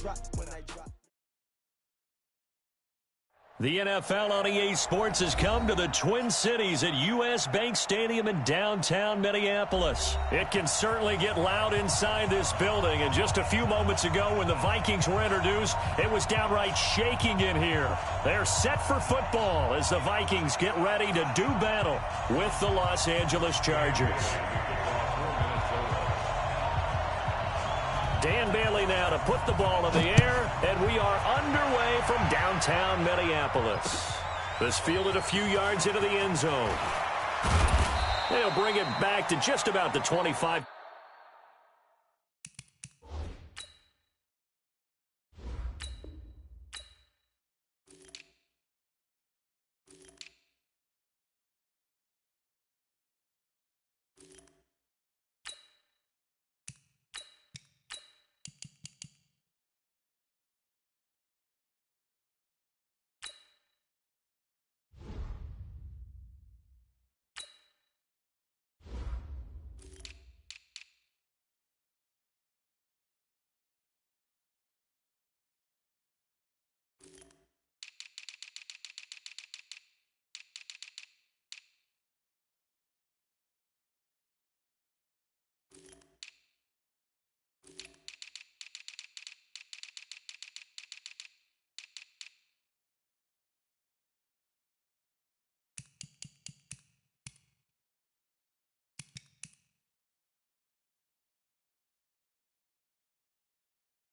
drop, when I drop. The NFL on EA Sports has come to the Twin Cities at US Bank Stadium in downtown Minneapolis. It can certainly get loud inside this building, and just a few moments ago when the Vikings were introduced, it was downright shaking in here. They're set for football as the Vikings get ready to do battle with the Los Angeles Chargers. Dan Bailey now to put the ball in the air, and we are underway from downtown Minneapolis. This fielded a few yards into the end zone. They'll bring it back to just about the 25.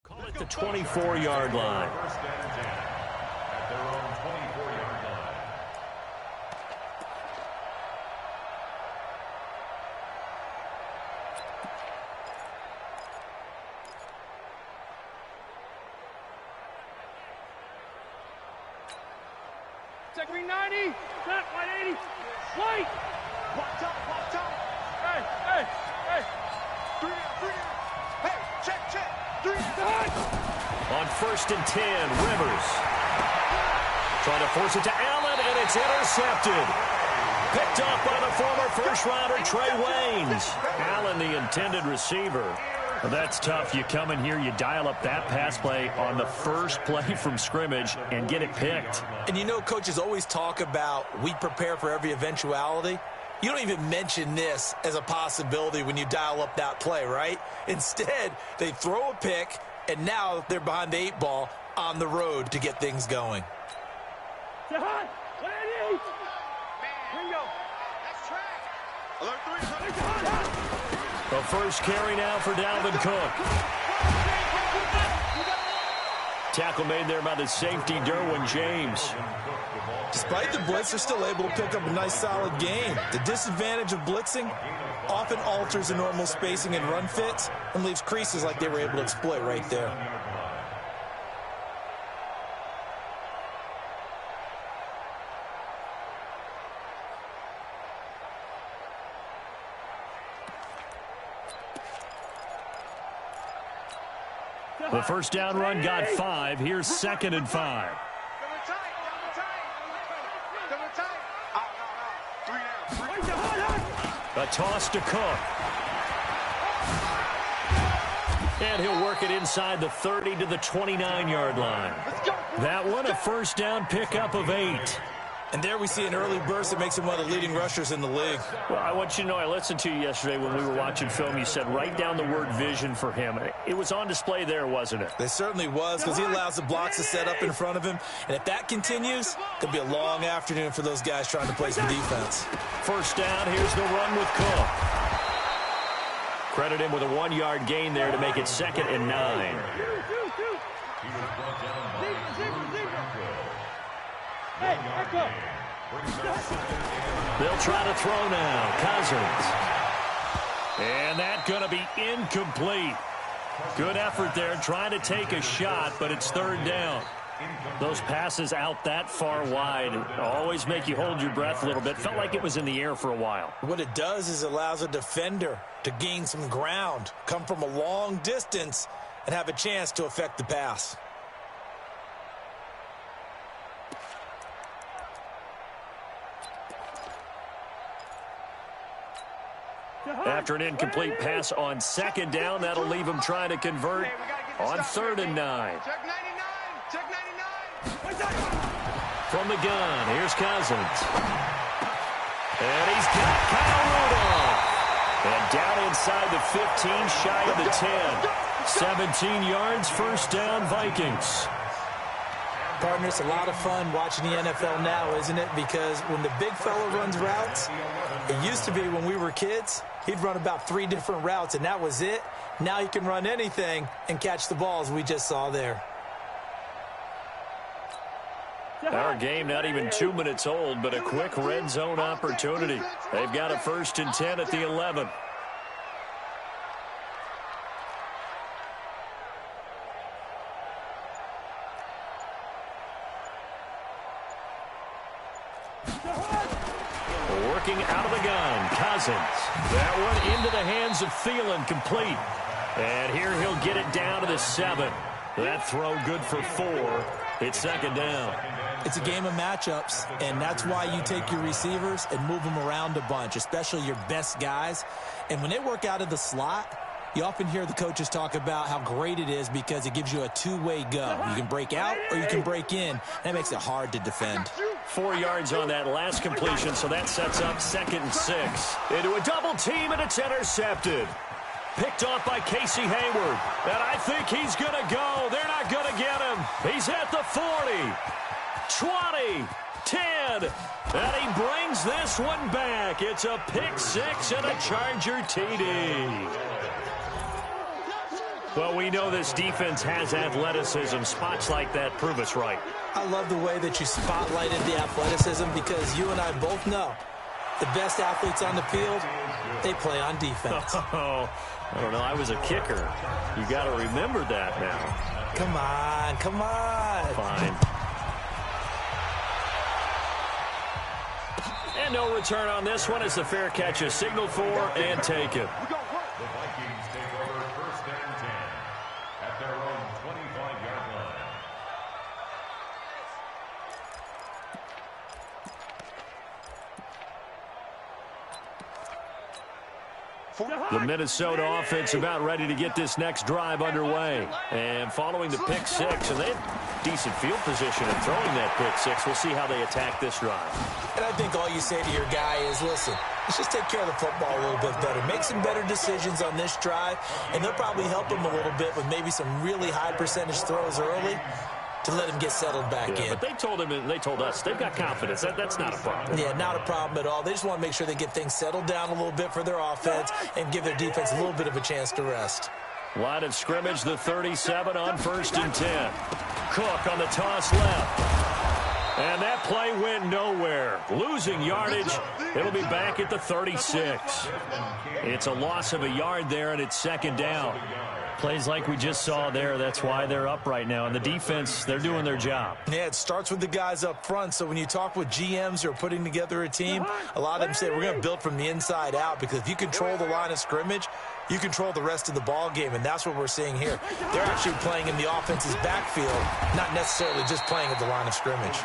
Call it the 24-yard line. First and 10 at their own 24-yard line. Check me 90. Set 180. Wait. Watch out. Watch out. Hey, hey, hey. 3 down. Hey, check. 3 down. On first and 10, Rivers. Trying to force it to Allen, and it's intercepted. Picked off by the former first-rounder Trey Waynes. Allen, the intended receiver. Well, that's tough. You come in here, you dial up that pass play on the first play from scrimmage and get it picked. And you know, coaches always talk about we prepare for every eventuality. You don't even mention this as a possibility when you dial up that play, right? Instead, they throw a pick, and now they're behind the 8 ball on the road to get things going. The first carry now for Dalvin Cook. Tackle made there by the safety, Derwin James. Despite the blitz, they're still able to pick up a nice, solid gain. The disadvantage of blitzing often alters the normal spacing and run fits and leaves creases like they were able to exploit right there. The first down run got 5. Here's 2nd and 5. A toss to Cook. And he'll work it inside the 30 to the 29-yard line. That one a first down pickup of 8. And there we see an early burst that makes him one of the leading rushers in the league. Well, I want you to know, I listened to you yesterday when we were watching film. You said write down the word vision for him. It was on display there, wasn't it? It certainly was, because he allows the blocks to set up in front of him. And if that continues, it'll be a long afternoon for those guys trying to play some defense. First down, here's the run with Cook. Credit him with a 1-yard gain there to make it 2nd and 9. They'll try to throw now. Cousins. And that's going to be incomplete. Good effort there trying to take a shot, but it's 3rd down. Those passes out that far wide always make you hold your breath a little bit. Felt like it was in the air for a while. What it does is it allows a defender to gain some ground, come from a long distance, and have a chance to affect the pass. After an incomplete pass on 2nd down, that'll leave him trying to convert On 3rd and 9. Check 99. Check 99. From the gun, here's Cousins. And he's got Kyle Rudolph. And down inside the 15, shy of the 10. 17 yards, first down, Vikings. Partner, it's a lot of fun watching the NFL now, isn't it? Because when the big fella runs routes, it used to be when we were kids, he'd run about 3 different routes, and that was it. Now he can run anything and catch the balls we just saw there. Our game not even 2 minutes old, but a quick red zone opportunity. They've got a 1st and 10 at the 11. Working out of the gun, Cousins. That one into the hands of Thielen, complete. And here he'll get it down to the 7. That throw good for 4. It's 2nd down. It's a game of matchups, and that's why you take your receivers and move them around a bunch, especially your best guys. And when they work out of the slot, you often hear the coaches talk about how great it is because it gives you a two-way go. You can break out or you can break in. That makes it hard to defend. 4 yards on that last completion, so that sets up 2nd and 6. Into a double team, and it's intercepted. Picked off by Casey Hayward. And I think he's going to go. They're not going to get him. He's at the 40, 20, 10. And he brings this one back. It's a pick 6 and a Charger TD. Well, we know this defense has athleticism. Spots like that prove us right. I love the way that you spotlighted the athleticism because you and I both know the best athletes on the field, they play on defense. Oh, I don't know. I was a kicker. You got to remember that now. Come on, come on. Fine. And no return on this one. It's a fair catch, a signal for, and take it. The Vikings take over 1st and 10 at their own 25-yard line. The Minnesota offense about ready to get this next drive underway. And following the pick 6, and they have decent field position in throwing that pick 6. We'll see how they attack this drive. And I think all you say to your guy is, listen, let's just take care of the football a little bit better. Make some better decisions on this drive, and they'll probably help him a little bit with maybe some really high percentage throws early to let him get settled back in. But they told him, and they told us, they've got confidence. That's not a problem. Yeah, not a problem at all. They just want to make sure they get things settled down a little bit for their offense and give their defense a little bit of a chance to rest. Line of scrimmage, the 37 on 1st and 10. Cook on the toss left. And that play went nowhere. Losing yardage. It'll be back at the 36. It's a loss of a yard there, and it's 2nd down. Plays like we just saw there, that's why they're up right now. And the defense, they're doing their job. Yeah, it starts with the guys up front. So when you talk with GMs who are putting together a team, a lot of them say we're going to build from the inside out because if you control the line of scrimmage, you control the rest of the ball game, and that's what we're seeing here. They're actually playing in the offense's backfield, not necessarily just playing at the line of scrimmage.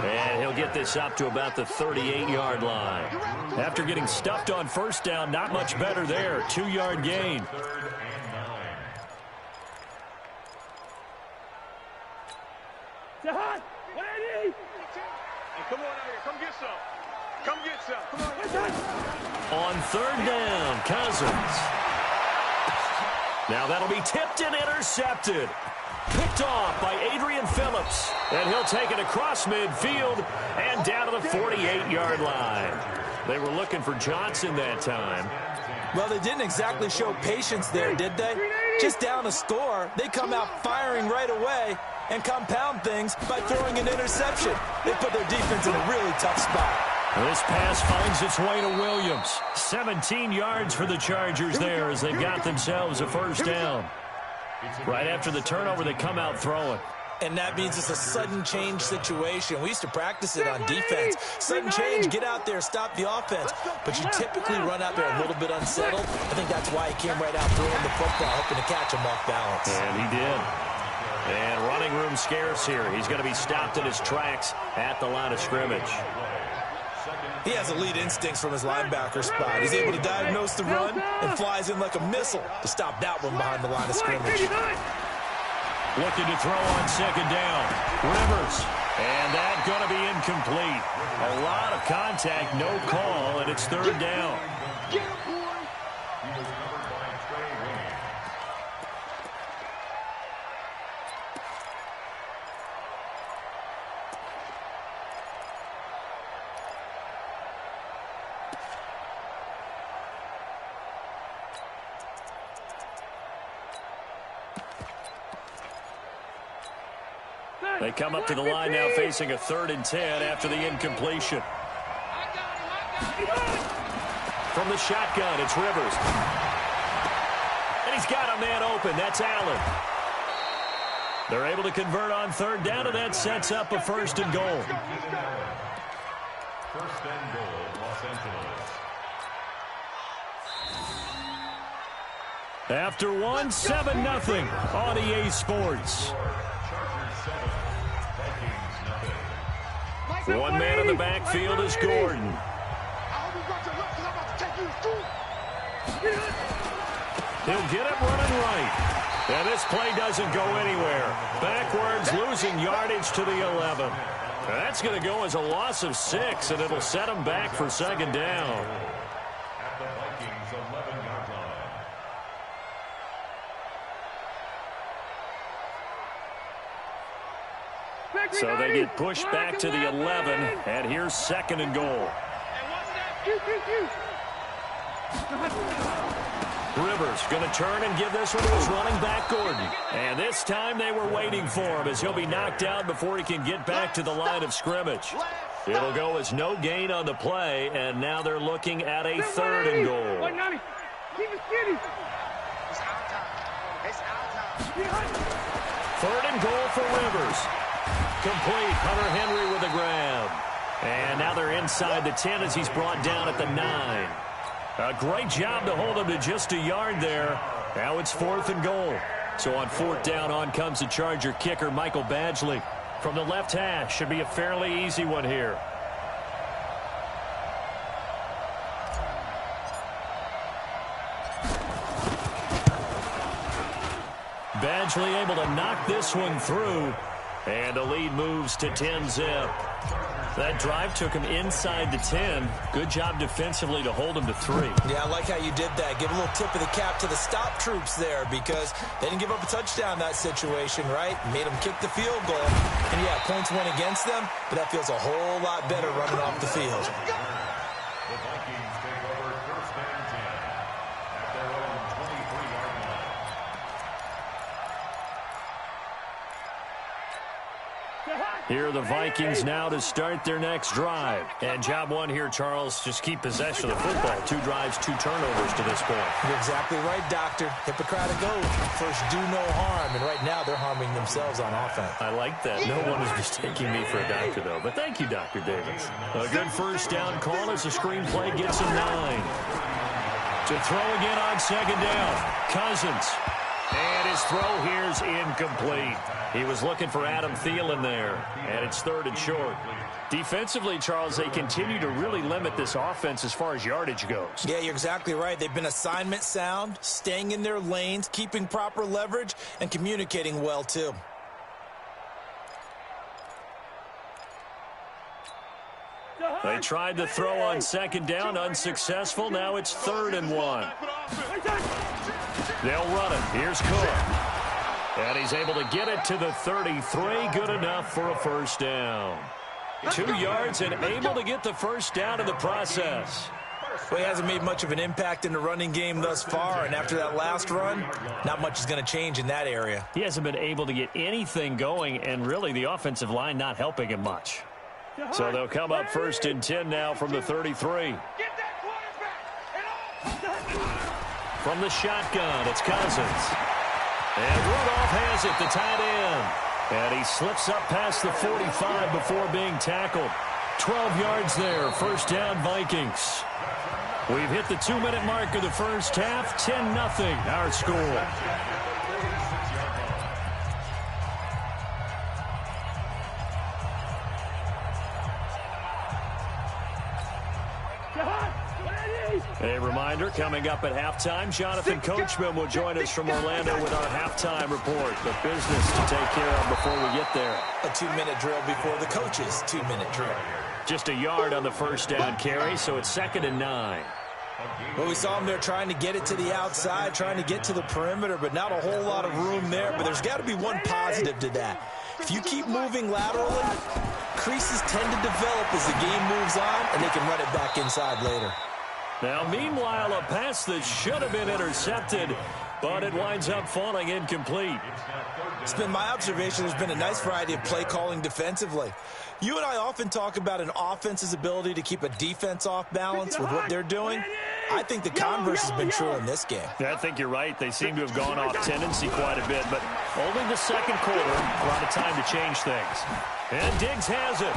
And he'll get this up to about the 38-yard line. After getting stuffed on 1st down, not much better there. 2-yard gain. Hey, come on out here. Come get some. Come get some. Come on. On 3rd down, Cousins. Now that'll be tipped and intercepted. Picked off by Adrian Phillips. And he'll take it across midfield and down to the 48-yard line. They were looking for Johnson that time. Well, they didn't exactly show patience there, did they? Just down a score, they come out firing right away and compound things by throwing an interception. They put their defense in a really tough spot. This pass finds its way to Williams. 17 yards for the Chargers there as they've got themselves a 1st down. Right after the turnover, they come out throwing. And that means it's a sudden change situation. We used to practice it on defense. Sudden change, get out there, stop the offense. But you typically run out there a little bit unsettled. I think that's why he came right out throwing the football, hoping to catch him off balance. And he did. And running room scarce here. He's going to be stopped in his tracks at the line of scrimmage. He has elite instincts from his linebacker spot. He's able to diagnose the run and flies in like a missile to stop that one behind the line of scrimmage. Looking to throw on second down. Rivers. And that's going to be incomplete. A lot of contact, no call, and it's third down. Get him, boy. He was covered by Trey Wayne. They come up to the line now facing a 3rd and 10 after the incompletion. From the shotgun, it's Rivers. And he's got a man open. That's Allen. They're able to convert on 3rd down, and that sets up a 1st and goal. 1st and goal, Los Angeles. After 1, 7-0 on EA Sports. One man in the backfield is Gordon. He'll get it running right. And this play doesn't go anywhere. Backwards, losing yardage to the 11. That's going to go as a loss of 6, and it'll set him back for 2nd down. At the Vikings' 11-yard line. So they get pushed back to the 11, and here's 2nd and goal. Rivers going to turn and give this one to his running back, Gordon. And this time they were waiting for him as he'll be knocked down before he can get back to the line of scrimmage. It'll go as no gain on the play, and now they're looking at a 3rd and goal. 3rd and goal for Rivers. Complete. Hunter Henry with a grab. And now they're inside the 10 as he's brought down at the 9. A great job to hold him to just a yard there. Now it's 4th and goal. So on 4th down, on comes the Charger kicker, Michael Badgley. From the left hash, should be a fairly easy one here. Badgley able to knock this one through. And the lead moves to 10-zip. That drive took him inside the 10. Good job defensively to hold him to 3. Yeah, I like how you did that. Give a little tip of the cap to the stop troops there because they didn't give up a touchdown in that situation, right? Made them kick the field goal. And, yeah, points went against them, but that feels a whole lot better running off the field. The Vikings take over 1st and 10 at their own 23-yard line. Here are the Vikings now to start their next drive. And job one here, Charles, just keep possession of the football. 2 drives, 2 turnovers to this point. You're exactly right, Doctor. Hippocratic oath. First, do no harm. And right now, they're harming themselves on offense. I like that. No one is mistaking me for a doctor, though. But thank you, Dr. Davis. A good 1st down call as the screenplay gets him 9. To throw again on 2nd down. Cousins. And his throw here's incomplete. He was looking for Adam Thielen there, and it's 3rd and short. Defensively, Charles, they continue to really limit this offense as far as yardage goes. Yeah, you're exactly right. They've been assignment sound, staying in their lanes, keeping proper leverage, and communicating well, too. They tried to throw on 2nd down, unsuccessful. Now it's 3rd and 1. They'll run it. Here's Cook. And he's able to get it to the 33. Good enough for a 1st down. 2 yards and able to get the 1st down in the process. Well, he hasn't made much of an impact in the running game thus far, and after that last run, not much is going to change in that area. He hasn't been able to get anything going, and really the offensive line not helping him much. So they'll come up 1st and 10 now from the 33. From the shotgun, it's Cousins. And Rudolph has it, the tight end. And he slips up past the 45 before being tackled. 12 yards there, 1st down Vikings. We've hit the 2-minute mark of the 1st half, 10-0 our score. A reminder, coming up at halftime, Jonathan Coachman will join us from Orlando with our halftime report. The business to take care of before we get there. A 2-minute drill before the coach's 2-minute drill. Just a yard on the first down carry, so it's 2nd and 9. Well, we saw him there trying to get it to the outside, trying to get to the perimeter, but not a whole lot of room there. But there's got to be one positive to that. If you keep moving laterally, creases tend to develop as the game moves on, and they can run it back inside later. Now, meanwhile, a pass that should have been intercepted, but it winds up falling incomplete. It's been my observation there's been a nice variety of play calling defensively. You and I often talk about an offense's ability to keep a defense off balance with what they're doing. I think the converse has been true in this game. Yeah, I think you're right. They seem to have gone off tendency quite a bit, but only the second quarter, a lot of time to change things. And Diggs has it.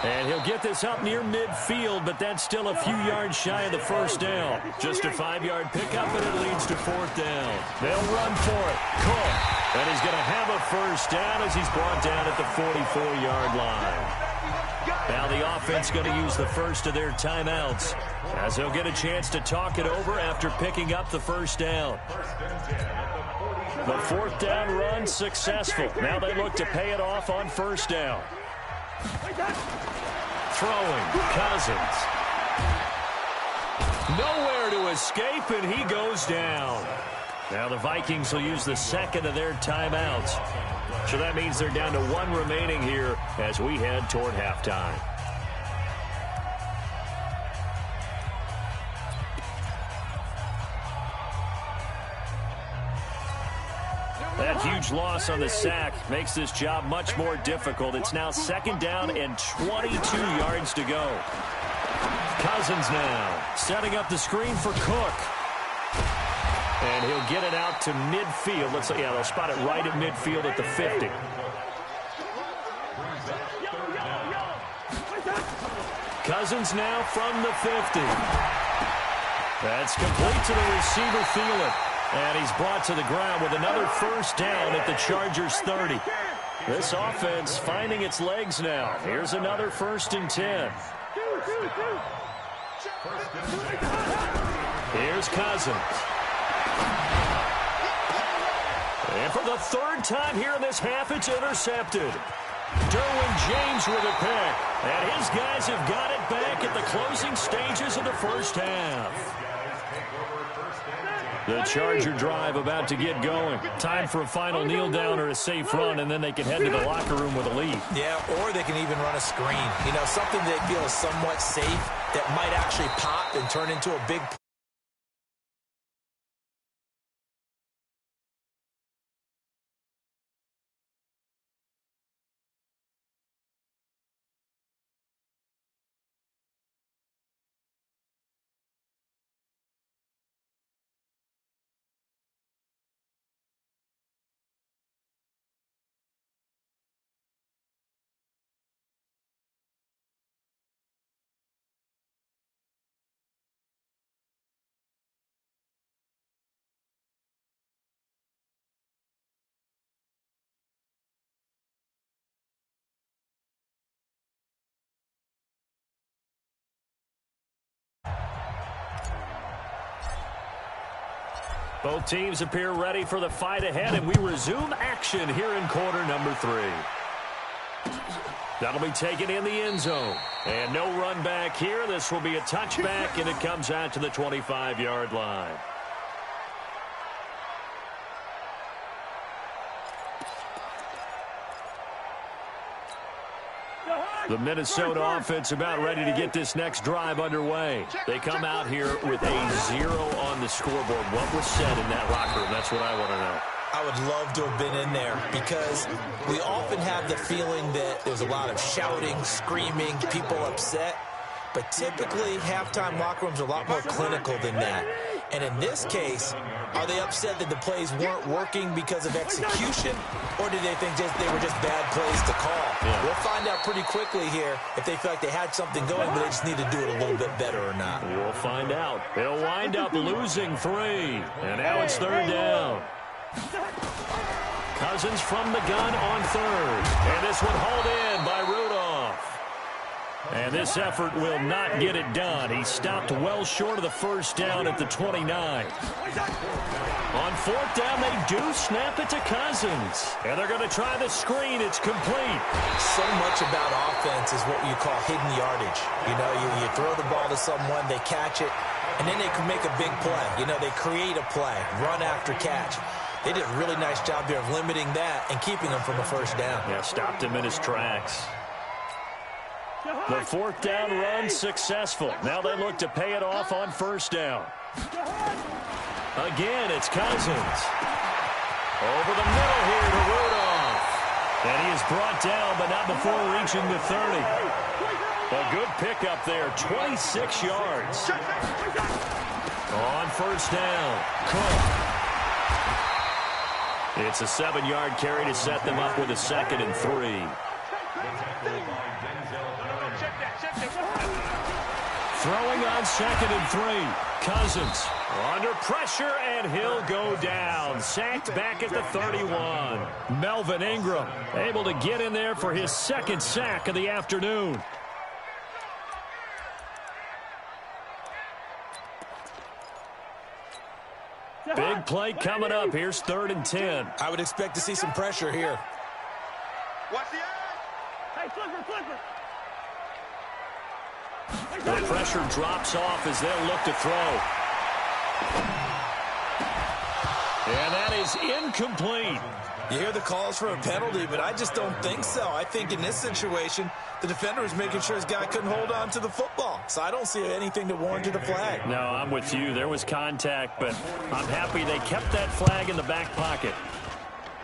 And he'll get this up near midfield, but that's still a few yards shy of the first down. Just a 5-yard pickup, and it leads to 4th down. They'll run for it. Cook. And he's going to have a first down as he's brought down at the 44-yard line. Now the offense going to use the first of their timeouts as they'll get a chance to talk it over after picking up the first down. The 4th down run successful. Now they look to pay it off on first down. Throwing, Cousins. Nowhere to escape, and he goes down. Now the Vikings will use the second of their timeouts. So that means they're down to 1 remaining here as we head toward halftime. That huge loss on the sack makes this job much more difficult. It's now 2nd down and 22 yards to go. Cousins now setting up the screen for Cook. And he'll get it out to midfield. Yeah, they'll spot it right at midfield at the 50. Cousins now from the 50. That's complete to the receiver, Thielen. And he's brought to the ground with another first down at the Chargers' 30. This offense finding its legs now. Here's another 1st and 10. Here's Cousins. And for the 3rd time here in this half, it's intercepted. Derwin James with a pick. And his guys have got it back at the closing stages of the first half. The Charger drive about to get going. Time for a final kneel down or a safe run, and then they can head to the locker room with a lead. Yeah, or they can even run a screen. You know, something they feel is somewhat safe that might actually pop and turn into a big play. Both teams appear ready for the fight ahead, and we resume action here in quarter number 3. That'll be taken in the end zone. And no run back here. This will be a touchback, and it comes out to the 25-yard line. The Minnesota offense about ready to get this next drive underway. They come out here with a 0 on the scoreboard. What was said in that locker room? That's what I want to know. I would love to have been in there because we often have the feeling that there's a lot of shouting, screaming, people upset. But typically, halftime locker rooms are a lot more clinical than that. And in this case, are they upset that the plays weren't working because of execution, or do they think they were just bad plays to call? Yeah. We'll find out pretty quickly here if they feel like they had something going, but they just need to do it a little bit better or not. We'll find out. They'll wind up losing 3, and now it's 3rd down. Cousins from the gun on 3rd, and this one hauled in by Rudolph. And this effort will not get it done. He stopped well short of the first down at the 29. On fourth down, they do snap it to Cousins. And they're going to try the screen. It's complete. So much about offense is what you call hidden yardage. You know, you throw the ball to someone, they catch it, and then they can make a big play. You know, they create a play, run after catch. They did a really nice job there of limiting that and keeping him from a first down. Yeah, stopped him in his tracks. The fourth down run successful. Now they look to pay it off on first down. Again, it's Cousins. Over the middle here to Rudolph. And he is brought down, but not before reaching the 30. A good pickup there, 26 yards. On first down, Cook. It's a 7-yard carry to set them up with a 2nd and 3. Throwing on 2nd and 3. Cousins under pressure, and he'll go down. Sacked back at the 31. Melvin Ingram able to get in there for his 2nd sack of the afternoon. Big play coming up. Here's 3rd and 10. I would expect to see some pressure here. Watch the edge. Hey, flipper. The pressure drops off as they'll look to throw. And that is incomplete. You hear the calls for a penalty, but I just don't think so. I think in this situation, the defender was making sure his guy couldn't hold on to the football. So I don't see anything that warranted a flag. No, I'm with you. There was contact, but I'm happy they kept that flag in the back pocket.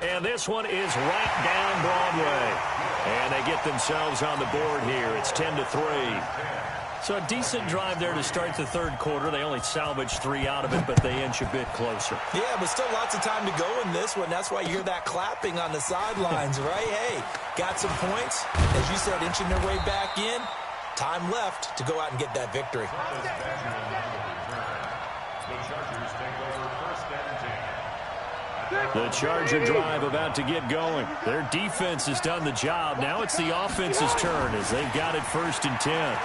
And this one is right down Broadway. And they get themselves on the board here. It's 10-3. So a decent drive there to start the third quarter. They only salvaged 3 out of it, but they inch a bit closer. Yeah, but still lots of time to go in this one. That's why you hear that clapping on the sidelines, right? Hey, got some points. As you said, inching their way back in. Time left to go out and get that victory. The Charger drive about to get going. Their defense has done the job. Now it's the offense's turn as they've got it 1st and 10.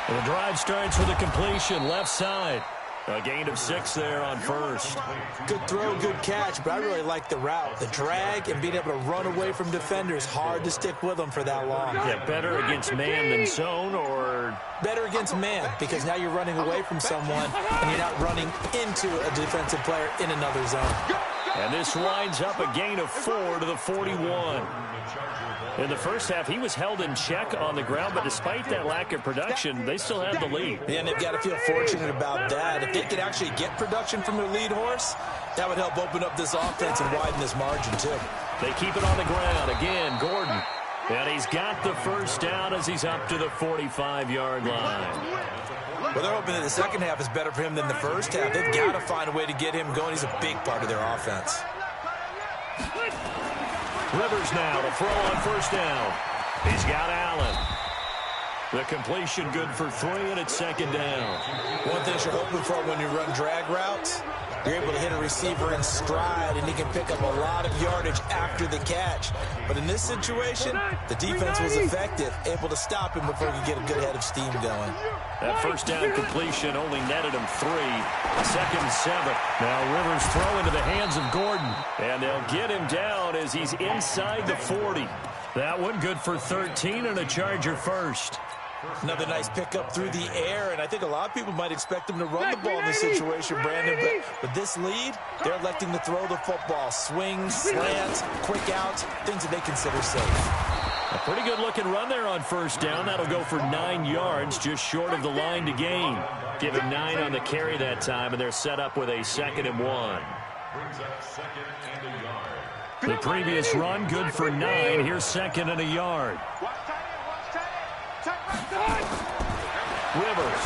The drive starts with a completion left side. A gain of 6 there on first. Good throw, good catch, but I really like the route. The drag and being able to run away from defenders. Hard to stick with them for that long. Yeah, better against man than zone, or? Better against man, because now you're running away from someone and you're not running into a defensive player in another zone. And this winds up a gain of 4 to the 41. In the first half, he was held in check on the ground, but despite that lack of production, they still have the lead. Yeah, and they've got to feel fortunate about that. If they could actually get production from their lead horse, that would help open up this offense and widen this margin, too. They keep it on the ground. Again, Gordon. And he's got the first down as he's up to the 45-yard line. Well, they're hoping that the second half is better for him than the first half. They've got to find a way to get him going. He's a big part of their offense. Rivers now to throw on first down. He's got Allen. The completion good for 3, and it's 2nd down. One thing you're hoping for when you run drag routes, you're able to hit a receiver in stride, and he can pick up a lot of yardage after the catch. But in this situation, the defense was effective, able to stop him before he could get a good head of steam going. That first down completion only netted him 3. 2nd and 7. Now Rivers throw into the hands of Gordon. And they'll get him down as he's inside the 40. That one good for 13 and a Charger first. Another nice pickup through the air, and I think a lot of people might expect them to run the ball in this situation, Brandon, but with this lead, they're electing to throw the football. Swings, slants, quick outs, things that they consider safe. A pretty good-looking run there on first down. That'll go for 9 yards, just short of the line to gain. Give him 9 on the carry that time, and they're set up with a 2nd and 1. The previous run, good for 9. Here's 2nd and a yard. Rivers.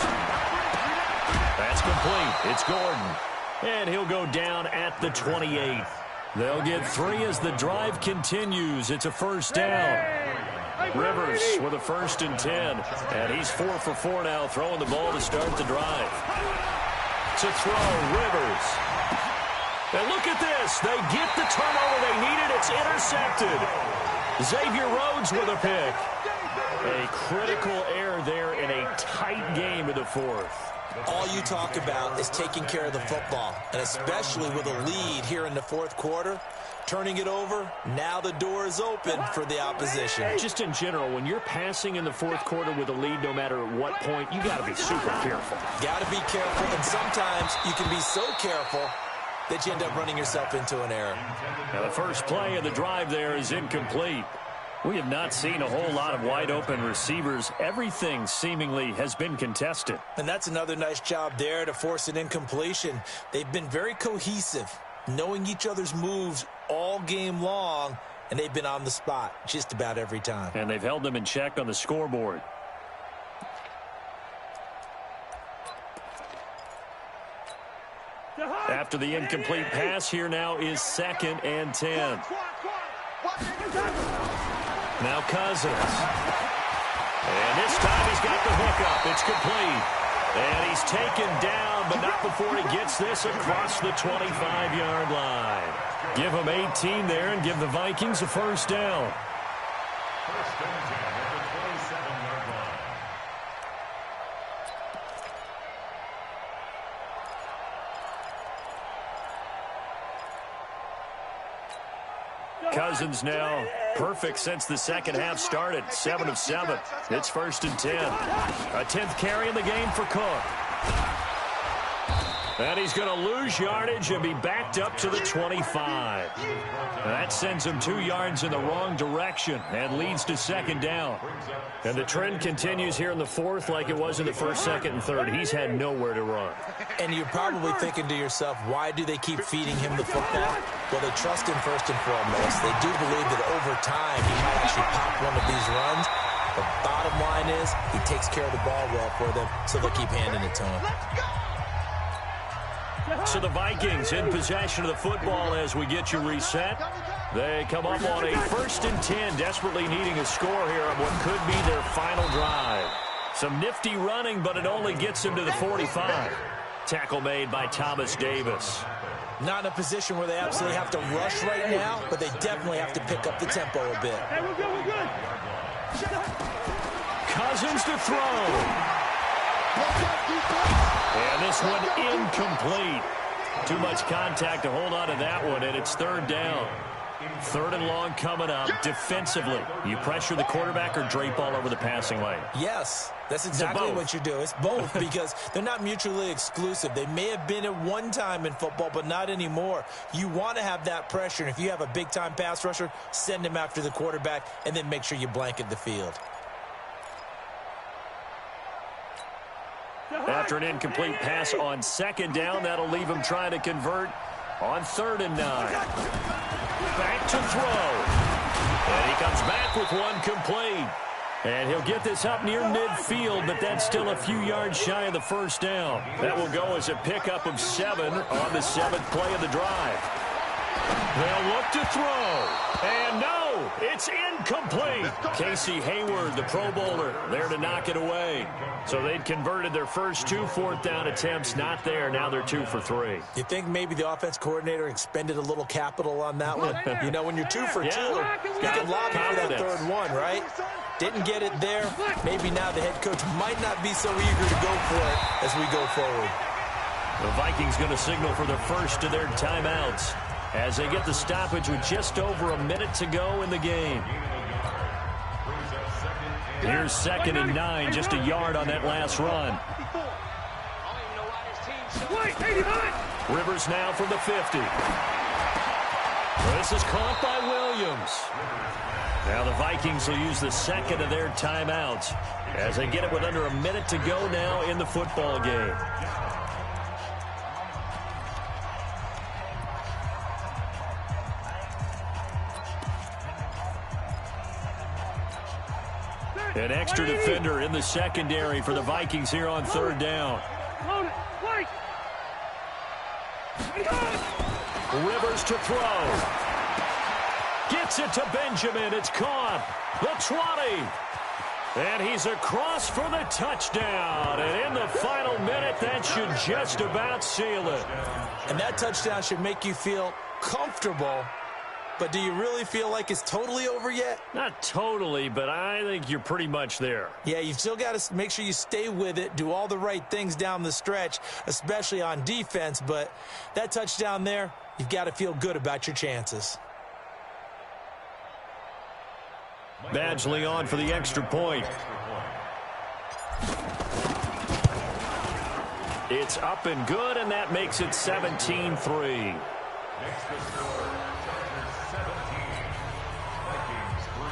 That's complete. It's Gordon. And he'll go down at the 28. They'll get 3 as the drive continues. It's a first down. Rivers with a 1st and 10. And he's 4 for 4 now, throwing the ball to start the drive. To throw, Rivers. And look at this. They get the turnover they needed. It's intercepted. Xavier Rhodes with a pick. A critical error there in a tight game in the fourth. All you talk about is taking care of the football, and especially with a lead here in the fourth quarter, turning it over, now the door is open for the opposition. Just in general, when you're passing in the fourth quarter with a lead, no matter at what point, you got to be super careful. Got to be careful, and sometimes you can be so careful that you end up running yourself into an error. Now the first play of the drive there is incomplete. We have not seen a whole lot of wide-open receivers. Everything seemingly has been contested. And that's another nice job there to force an incompletion. They've been very cohesive, knowing each other's moves all game long, and they've been on the spot just about every time. And they've held them in check on the scoreboard. After the incomplete pass, here now is 2nd and 10. Now Cousins. And this time he's got the hookup. It's complete. And he's taken down, but not before he gets this across the 25-yard line. Give him 18 there and give the Vikings a first down. First and 10 at the 27-yard line. Cousins now perfect since the second half started. 7 of 7. It's 1st and 10. A 10th carry in the game for Cook. And he's going to lose yardage and be backed up to the 25. That sends him 2 yards in the wrong direction and leads to 2nd down. And the trend continues here in the fourth like it was in the first, second, and third. He's had nowhere to run. And you're probably thinking to yourself, why do they keep feeding him the football? Well, they trust him first and foremost. They do believe that over time he might actually pop one of these runs. The bottom line is he takes care of the ball well for them, so they'll keep handing it to him. So the Vikings in possession of the football as we get you reset. They come up on a 1st and 10, desperately needing a score here on what could be their final drive. Some nifty running, but it only gets them to the 45. Tackle made by Thomas Davis. Not in a position where they absolutely have to rush right now, but they definitely have to pick up the tempo a bit. Hey, we're good, we're good. Cousins to throw. And this one incomplete. Too much contact to hold on to that one, and it's 3rd down. 3rd and long coming up. Defensively, you pressure the quarterback or drape all over the passing lane? Yes, that's exactly what you do. It's both because they're not mutually exclusive. They may have been at one time in football, but not anymore. You want to have that pressure, and if you have a big-time pass rusher, send him after the quarterback, and then make sure you blanket the field. After an incomplete pass on 2nd down, that'll leave him trying to convert on 3rd and 9. Back to throw. And he comes back with one complete. And he'll get this up near midfield, but that's still a few yards shy of the first down. That will go as a pickup of 7 on the 7th play of the drive. They'll look to throw. And no, it's incomplete. Casey Hayward, the Pro Bowler, there to knock it away. So they'd converted their first 2 4th down attempts. Not there. Now they're 2 for 3. You think maybe the offense coordinator expended a little capital on that one? You know, when you're 2 for 2, you can lobby for that 3rd one, right? Didn't get it there. Maybe now the head coach might not be so eager to go for it as we go forward. The Vikings going to signal for the first of their timeouts as they get the stoppage with just over a minute to go in the game. Here's 2nd and 9, just a yard on that last run. Rivers now from the 50. This is caught by Williams. Now the Vikings will use the 2nd of their timeouts as they get it with under a minute to go now in the football game. An extra defender in the secondary for the Vikings here on 3rd down. Rivers to throw. Gets it to Benjamin. It's caught. The 20. And he's across for the touchdown. And in the final minute, that should just about seal it. And that touchdown should make you feel comfortable but do you really feel like it's totally over yet? Not totally, but I think you're pretty much there. Yeah, you've still got to make sure you stay with it, do all the right things down the stretch, especially on defense, but that touchdown there, you've got to feel good about your chances. Badgley on for the extra point. It's up and good, and that makes it 17-3. Next to score, Chargers 17, Vikings 3.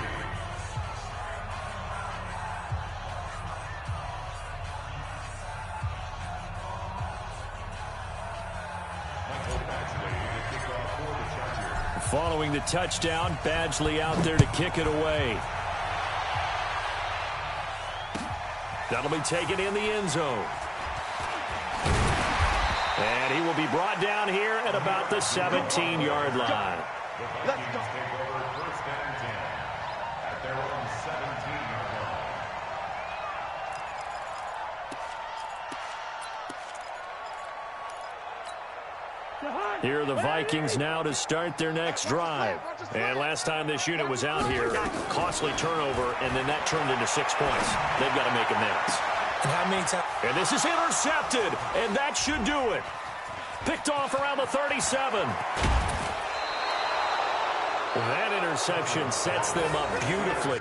Michael Badgley to kick off for the Chargers. Following the touchdown, Badgley out there to kick it away. That'll be taken in the end zone. And he will be brought down here at about the 17-yard line. The Vikings take over first and 10 at their own 17-yard line. Here are the Vikings now to start their next drive. And last time this unit was out here, costly turnover, and then that turned into 6 points. They've got to make amends. And how many times? And this is intercepted, and that should do it. Picked off around the 37. That interception sets them up beautifully.